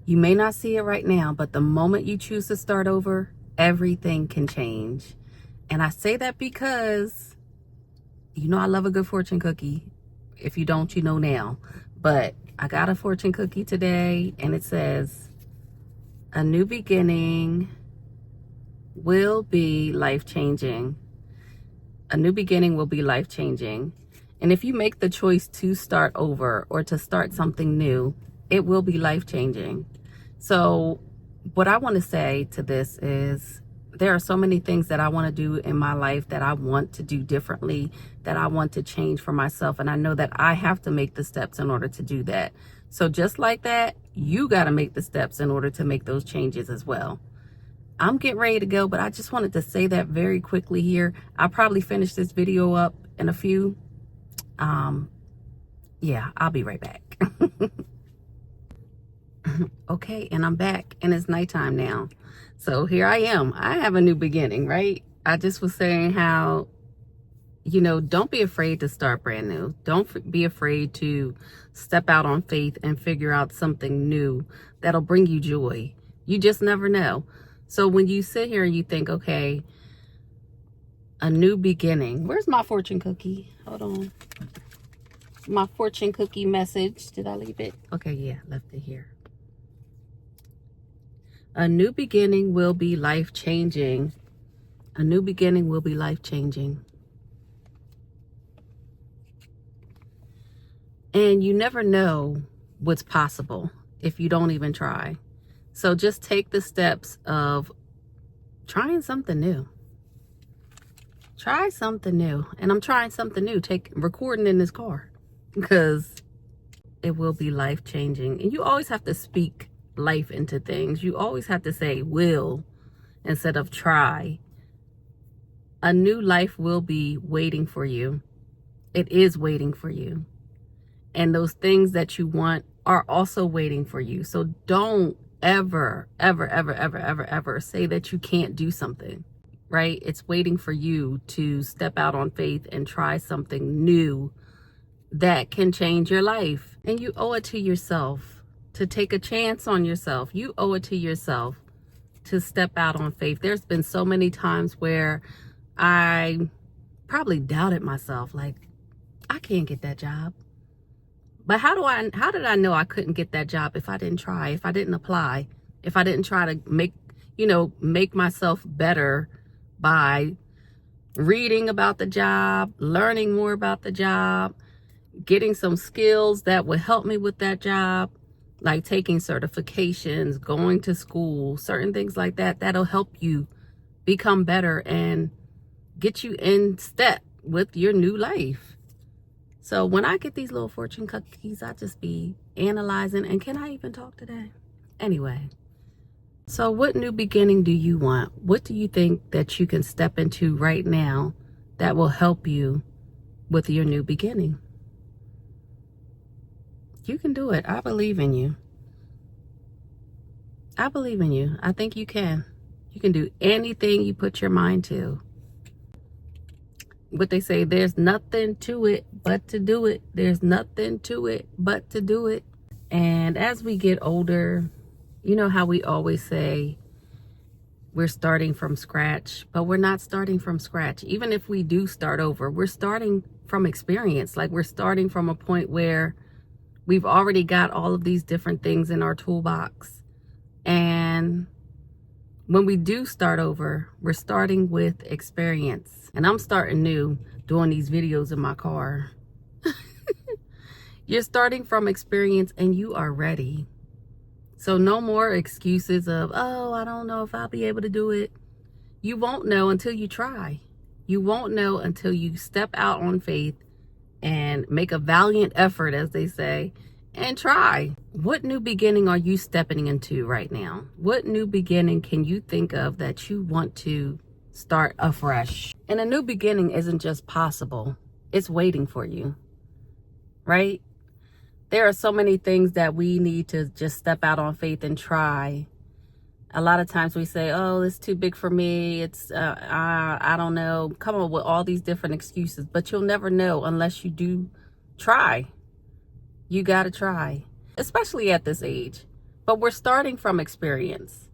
You may not see it right now, but the moment you choose to start over, everything can change. And I say that because, you know, I love a good fortune cookie. If you don't, you know now. But I got a fortune cookie today, and it says, a new beginning will be life-changing. A new beginning will be life-changing. And if you make the choice to start over or to start something new, it will be life-changing. So what I want to say to this is, there are so many things that I want to do in my life that I want to do differently, that I want to change for myself. And I know that I have to make the steps in order to do that. So just like that, you got to make the steps in order to make those changes as well. I'm getting ready to go, but I just wanted to say that very quickly here. I'll probably finish this video up in a few. Yeah, I'll be right back. Okay, and I'm back, and it's nighttime now. So here I am. I have a new beginning, right? I just was saying how, you know, don't be afraid to start brand new. Don't be afraid to step out on faith and figure out something new that'll bring you joy. You just never know. So when you sit here and you think, okay, a new beginning. Where's my fortune cookie? Hold on. My fortune cookie message. Did I leave it? Okay, yeah, left it here. A new beginning will be life-changing. A new beginning will be life-changing. And you never know what's possible if you don't even try. So just take the steps of trying something new. Try something new. And I'm trying something new. Recording in this car, because it will be life-changing. And you always have to speak life into things. You always have to say will instead of try. A new life will be waiting for you. It is waiting for you. And those things that you want are also waiting for you. So don't ever say that you can't do something, right? It's waiting for you to step out on faith and try something new that can change your life. And you owe it to yourself to take a chance on yourself. You owe it to yourself to step out on faith. There's been so many times where I probably doubted myself, like, I can't get that job. But how did I know I couldn't get that job if I didn't try, if I didn't apply, if I didn't try to make myself better by reading about the job, learning more about the job, getting some skills that would help me with that job, like taking certifications, going to school, certain things like that, that'll help you become better and get you in step with your new life. So when I get these little fortune cookies, I just be analyzing, and can I even talk today? Anyway, so what new beginning do you want? What do you think that you can step into right now that will help you with your new beginning? You can do it. I believe in you. I believe in you. I think you can. You can do anything you put your mind to. What they say, there's nothing to it but to do it. There's nothing to it but to do it. And as we get older, you know how we always say we're starting from scratch, but we're not starting from scratch. Even if we do start over, we're starting from experience. Like, we're starting from a point where we've already got all of these different things in our toolbox. And when we do start over, we're starting with experience. And I'm starting new doing these videos in my car. You're starting from experience and you are ready. So no more excuses of, oh, I don't know if I'll be able to do it. You won't know until you try. You won't know until you step out on faith and make a valiant effort, as they say, and try. What new beginning are you stepping into right now? What new beginning can you think of that you want to start afresh? And a new beginning isn't just possible, it's waiting for you, right? There are so many things that we need to just step out on faith and try. A lot of times we say, oh, it's too big for me. It's, I don't know. Come up with all these different excuses, but you'll never know unless you do try. You got to try, especially at this age. But we're starting from experience.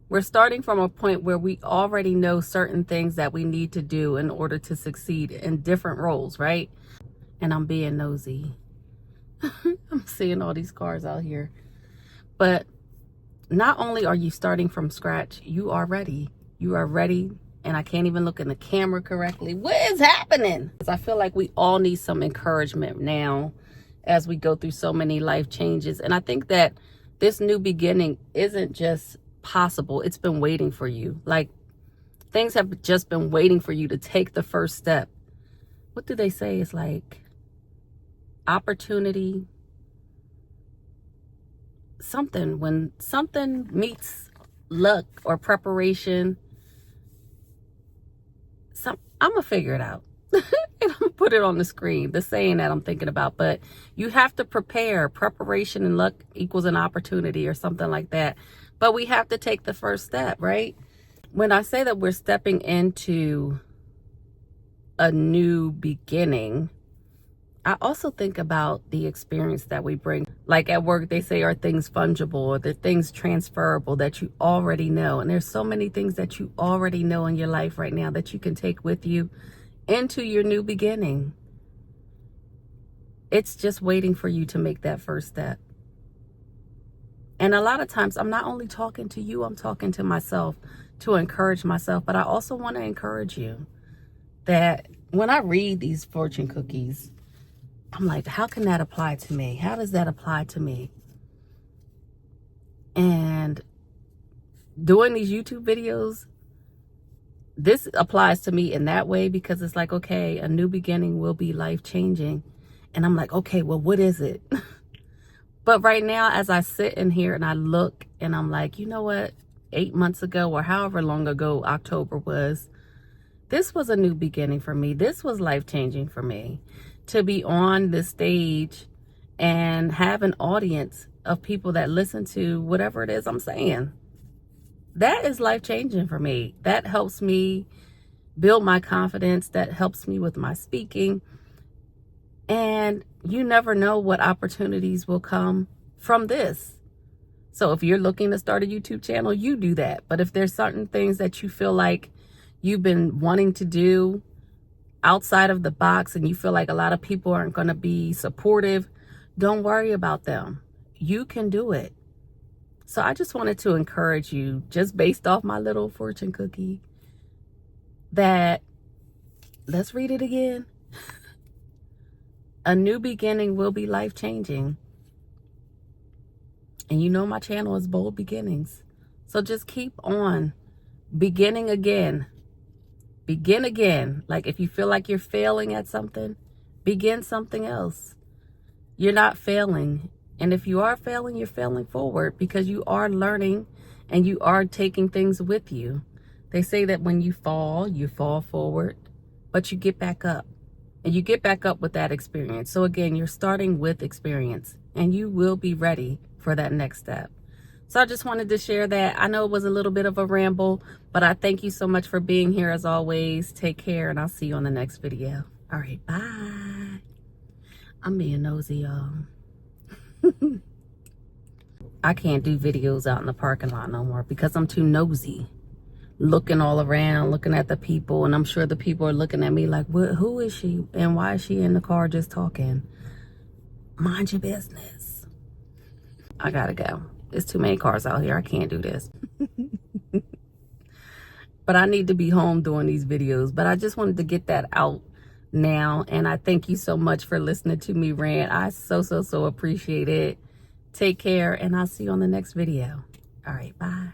We're starting from a point where we already know certain things that we need to do in order to succeed in different roles, right? And I'm being nosy. I'm seeing all these cars out here. But not only are you starting from scratch, you are ready. You are ready. And I can't even look in the camera correctly. What is happening? I feel like we all need some encouragement now as we go through so many life changes. And I think that this new beginning isn't just possible. It's been waiting for you. Like, things have just been waiting for you to take the first step. What do they say? It's like opportunity. Something, when something meets luck or preparation, I'm gonna figure it out. And I'm gonna put it on the screen, the saying that I'm thinking about. But you have to prepare. Preparation and luck equals an opportunity or something like that. But we have to take the first step, right? When I say that we're stepping into a new beginning, I also think about the experience that we bring. Like at work, they say, are things fungible, or the things transferable that you already know? And there's so many things that you already know in your life right now that you can take with you into your new beginning. It's just waiting for you to make that first step. And a lot of times I'm not only talking to you, I'm talking to myself to encourage myself. But I also want to encourage you that when I read these fortune cookies, I'm like, how can that apply to me? How does that apply to me? And doing these YouTube videos, this applies to me in that way, because it's like, okay, a new beginning will be life-changing. And I'm like, okay, well, what is it? But right now, as I sit in here and I look and I'm like, you know what? 8 months ago, or however long ago October was, this was a new beginning for me. This was life-changing for me. To be on the stage and have an audience of people that listen to whatever it is I'm saying. That is life-changing for me. That helps me build my confidence. That helps me with my speaking. And you never know what opportunities will come from this. So if you're looking to start a YouTube channel, you do that. But if there's certain things that you feel like you've been wanting to do outside of the box, and you feel like a lot of people aren't going to be supportive, don't worry about them. You can do it. So I just wanted to encourage you, just based off my little fortune cookie, that, let's read it again. A new beginning will be life-changing. And you know my channel is Bold Beginnings. So just keep on beginning again. Begin again. Like if you feel like you're failing at something, begin something else. You're not failing. And if you are failing, you're failing forward, because you are learning and you are taking things with you. They say that when you fall forward, but you get back up. And you get back up with that experience. So again, you're starting with experience, and you will be ready for that next step. So I just wanted to share that. I know it was a little bit of a ramble, but I thank you so much for being here as always. Take care, and I'll see you on the next video. All right, bye. I'm being nosy, y'all. I can't do videos out in the parking lot no more because I'm too nosy. Looking all around, looking at the people, and I'm sure the people are looking at me like, what, who is she? And why is she in the car just talking? Mind your business. I gotta go. There's too many cars out here. I can't do this. But I need to be home doing these videos. But I just wanted to get that out now. And I thank you so much for listening to me rant. I so appreciate it. Take care, and I'll see you on the next video. All right, bye.